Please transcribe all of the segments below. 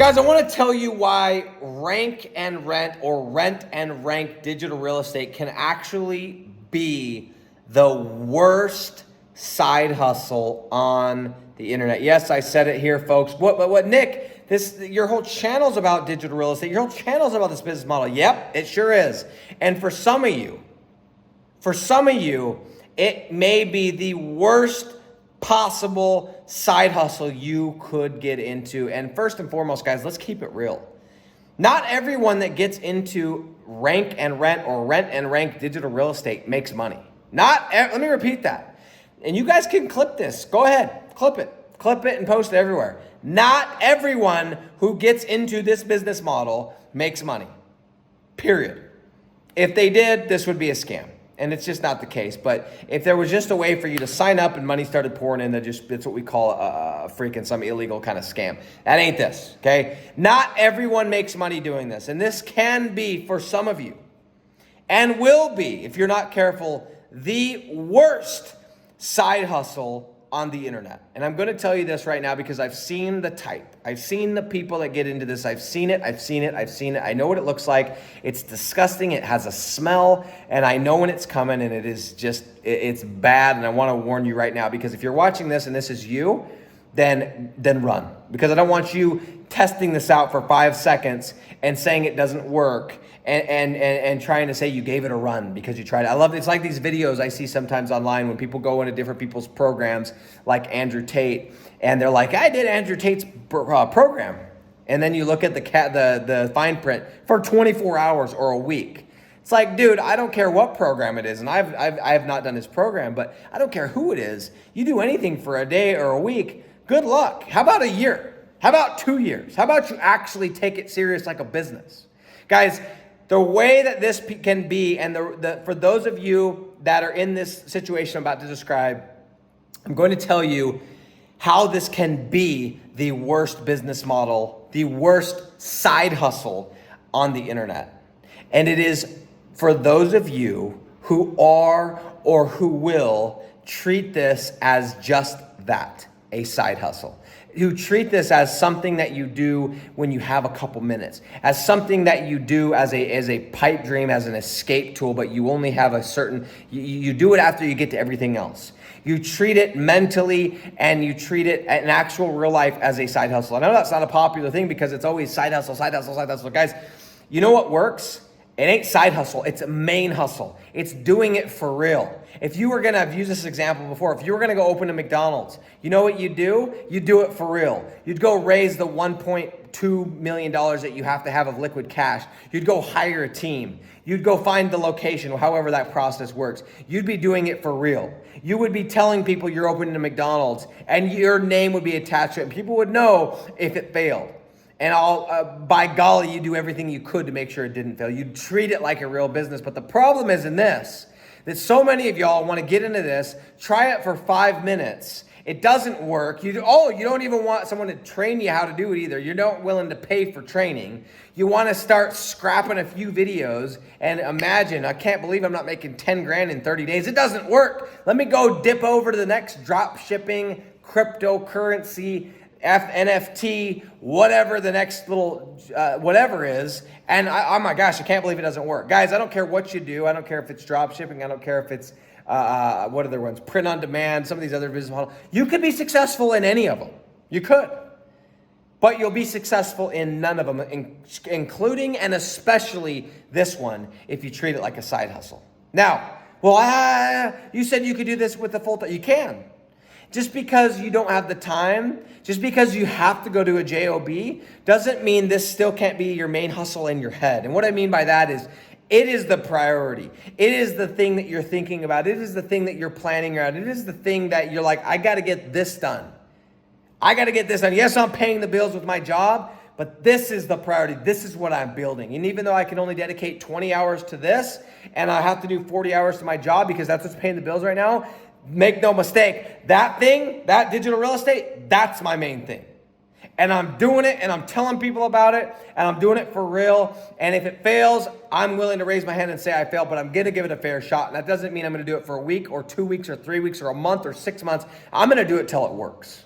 Guys, I want to tell you why rank and rent or rent and rank digital real estate can actually be the worst side hustle on the internet. Yes, I said it here, folks. What, Nick? Your whole channel's about digital real estate. Your whole channel's about this business model. Yep, it sure is. And for some of you, it may be the worst possible side hustle you could get into. And first and foremost, guys, let's keep it real. Not everyone that gets into rank and rent or rent and rank digital real estate makes money. Let me repeat that. And you guys can clip this. Go ahead, clip it and post it everywhere. Not everyone who gets into this business model makes money, period. If they did, this would be a scam. And it's just not the case. But if there was just a way for you to sign up and money started pouring in, that's what we call a freaking some illegal kind of scam. That ain't this, okay? Not everyone makes money doing this. And this can be, for some of you, and will be, if you're not careful, the worst side hustle on the internet. And I'm going to tell you this right now because I've seen the type. I've seen the people that get into this. I've seen it. I know what it looks like. It's disgusting. It has a smell, and I know when it's coming, and it is just, it's bad. And I want to warn you right now, because if you're watching this and this is you, then run, because I don't want you testing this out for 5 seconds and saying it doesn't work and trying to say you gave it a run because you tried it. It's like these videos I see sometimes online when people go into different people's programs, like Andrew Tate, and they're like, I did Andrew Tate's program. And then you look at the fine print for 24 hours or a week. It's like, dude, I don't care what program it is, and I have not done his program, but I don't care who it is. You do anything for a day or a week, good luck. How about a year? How about 2 years? How about you actually take it serious like a business? Guys, the way that this can be, and for those of you that are in this situation I'm about to describe, I'm going to tell you how this can be the worst business model, the worst side hustle on the internet. And it is for those of you who are or who will treat this as just that, a side hustle. Who treat this as something that you do when you have a couple minutes, as something that you do as a pipe dream, as an escape tool, but you only have a certain, you do it after you get to everything else. You treat it mentally and you treat it in actual real life as a side hustle. I know that's not a popular thing because it's always side hustle. Guys, you know what works? It ain't side hustle, it's a main hustle. It's doing it for real. If you were gonna, I've used this example before, if you were gonna go open a McDonald's, you know what you do? You do it for real. You'd go raise the $1.2 million that you have to have of liquid cash. You'd go hire a team. You'd go find the location, however that process works. You'd be doing it for real. You would be telling people you're opening a McDonald's, and your name would be attached to it. People would know if it failed. And by golly, you do everything you could to make sure it didn't fail. You treat it like a real business. But the problem is in this, that so many of y'all want to get into this, try it for 5 minutes. It doesn't work. You don't even want someone to train you how to do it either. You're not willing to pay for training. You want to start scrapping a few videos and imagine, I can't believe I'm not making 10 grand in 30 days. It doesn't work. Let me go dip over to the next drop shipping, cryptocurrency, NFT, whatever the next little, whatever is. And oh my gosh, I can't believe it doesn't work. Guys, I don't care what you do. I don't care if it's drop shipping. I don't care if it's, what other ones? Print on demand, some of these other business models. You could be successful in any of them. You could. But you'll be successful in none of them, including and especially this one, if you treat it like a side hustle. Now, you said you could do this with a full time. You can. Just because you don't have the time, just because you have to go to a job, doesn't mean this still can't be your main hustle in your head. And what I mean by that is, it is the priority. It is the thing that you're thinking about. It is the thing that you're planning around. It is the thing that you're like, I got to get this done. I got to get this done. Yes, I'm paying the bills with my job, but this is the priority. This is what I'm building. And even though I can only dedicate 20 hours to this, and I have to do 40 hours to my job because that's what's paying the bills right now, make no mistake, that thing, that digital real estate, that's my main thing. And I'm doing it, and I'm telling people about it, and I'm doing it for real. And if it fails, I'm willing to raise my hand and say I failed, but I'm going to give it a fair shot. And that doesn't mean I'm going to do it for a week or 2 weeks or 3 weeks or a month or 6 months. I'm going to do it till it works.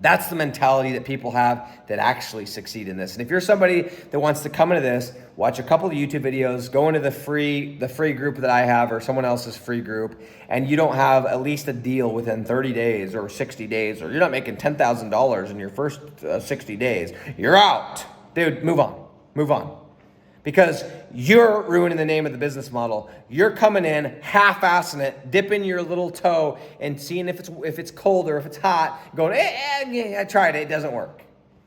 That's the mentality that people have that actually succeed in this. And if you're somebody that wants to come into this, watch a couple of YouTube videos, go into the free group that I have or someone else's free group, and you don't have at least a deal within 30 days or 60 days, or you're not making $10,000 in your first 60 days, you're out. Dude, move on. Move on. Because you're ruining the name of the business model. You're coming in, half-assing it, dipping your little toe and seeing if it's cold or if it's hot, going, I tried it, it doesn't work.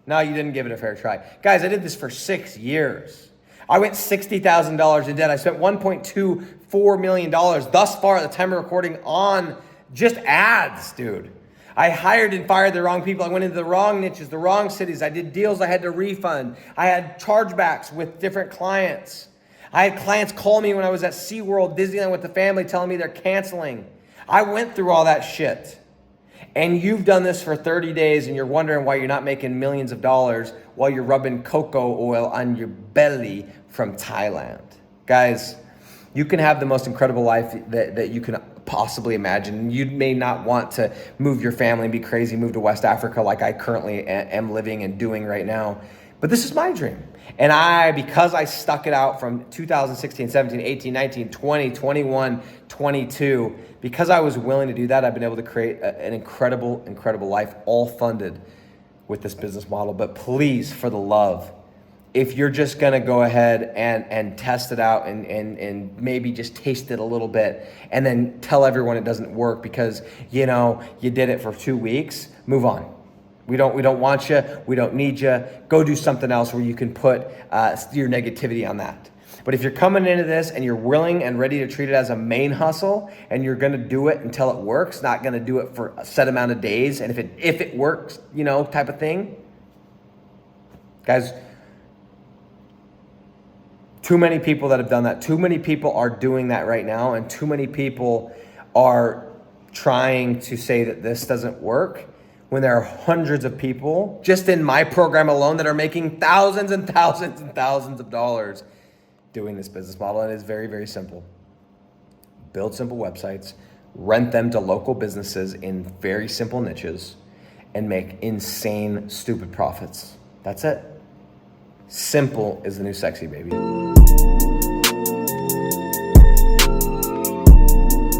No, you didn't give it a fair try. Guys, I did this for 6 years. I went $60,000 in debt. I spent $1.24 million thus far at the time of recording on just ads, dude. I hired and fired the wrong people. I went into the wrong niches, the wrong cities. I did deals I had to refund. I had chargebacks with different clients. I had clients call me when I was at SeaWorld, Disneyland with the family telling me they're canceling. I went through all that shit. And you've done this for 30 days and you're wondering why you're not making millions of dollars while you're rubbing cocoa oil on your belly from Thailand. Guys, you can have the most incredible life that you can possibly imagine. You may not want to move your family and be crazy, move to West Africa like I currently am living and doing right now. But this is my dream. And because I stuck it out from 2016, 17, 18, 19, 20, 21, 22, because I was willing to do that, I've been able to create an incredible, incredible life, all funded with this business model. But please, for the love, if you're just gonna go ahead and test it out and maybe just taste it a little bit and then tell everyone it doesn't work because you did it for 2 weeks, move on. We don't want you, we don't need you. Go do something else where you can put your negativity on that. But if you're coming into this and you're willing and ready to treat it as a main hustle and you're gonna do it until it works, not gonna do it for a set amount of days, and if it works, type of thing, guys, too many people that have done that. Too many people are doing that right now, and too many people are trying to say that this doesn't work when there are hundreds of people just in my program alone that are making thousands and thousands and thousands of dollars doing this business model. And it's very, very simple. Build simple websites, rent them to local businesses in very simple niches, and make insane, stupid profits. That's it. Simple is the new sexy, baby.